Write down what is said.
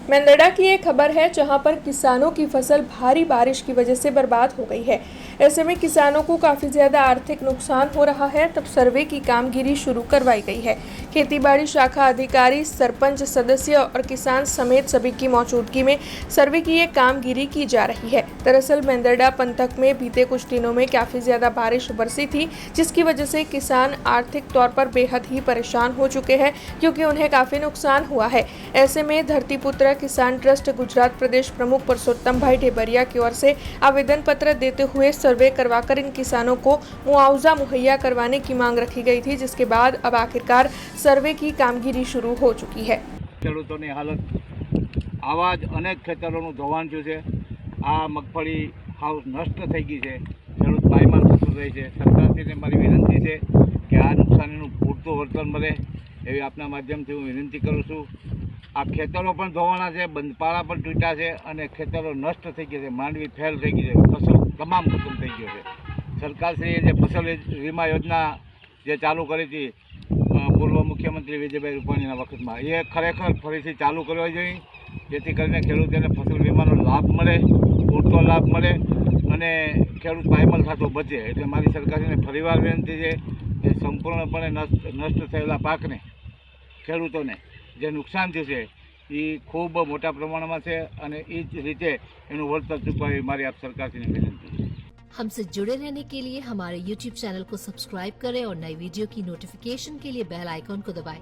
मेंदड़ा की एक खबर है जहां पर किसानों की फसल भारी बारिश की वजह से बर्बाद हो गई है। ऐसे में किसानों को काफी ज्यादा आर्थिक नुकसान हो रहा है। तब सर्वे की कामगिरी शुरू करवाई गई है। खेतीबाड़ी शाखा अधिकारी, सरपंच सदस्य और किसान समेत सभी की मौजूदगी में सर्वे की ये कामगिरी की जा रही है। दरअसल मेंदड़ा पंथक में बीते कुछ दिनों में काफी ज्यादा बारिश बरसी थी, जिसकी वजह से किसान आर्थिक तौर पर बेहद ही परेशान हो चुके हैं, क्योंकि उन्हें काफी नुकसान हुआ है। ऐसे में धरतीपुत्र किसान ट्रस्ट गुजरात प्रदेश प्रमुख परसोत्तम भाई ढेबरिया की ओर से आवेदन पत्र देते हुए सर्वे करवाकर इन किसानों को मुआवजा मुहैया करवाने की मांग रखी गई थी, जिसके बाद अब आखिरकार सर्वे की कामगिरी शुरू हो चुकी है। ખેડૂતોની હાલત આવા જ અનેક ખેતરોનું ધોવાણ થયું છે। આ મગફળી હાવ નષ્ટ થઈ ગઈ છે। ખેડૂત પાયમાલ થતું રહે છે। સરકારશ્રીને મારી વિનંતી છે કે આ નુકસાનીનું પૂરતું વળતર મળે એવી આપના માધ્યમથી હું વિનંતી કરું છું। આ ખેતરો પણ ધોવાણા છે, બંધપાળા પણ તૂટ્યા છે અને ખેતરો નષ્ટ થઈ ગયા છે। માંડવી ફેલ થઈ ગઈ છે, ફસલ તમામ ખતમ થઈ ગયો છે। સરકારશ્રીએ જે ફસલ વીમા યોજના જે ચાલુ કરી હતી પૂર્વ મુખ્યમંત્રી વિજયભાઈ રૂપાણીના વખતમાં, એ ખરેખર ફરીથી ચાલુ કરવી જોઈએ, જેથી કરીને ખેડૂતોને ફસલ વીમાનો લાભ મળે, પૂરતો લાભ મળે અને ખેડૂત પાયમાલ થતો બચે। એટલે મારી સરકારને ફરીવાર વિનંતી છે કે સંપૂર્ણપણે નષ્ટ થયેલા પાકને ખેડૂતોને જે નુકસાન થયું છે એ ખૂબ મોટા પ્રમાણમાં છે અને એ જ રીતે એનું વળતર ચૂકવવી મારી આપ સરકારશ્રીને વિનંતી છે। हमसे जुड़े रहने के लिए हमारे YouTube चैनल को सब्सक्राइब करें और नई वीडियो की नोटिफिकेशन के लिए बेल आइकॉन को दबाएं।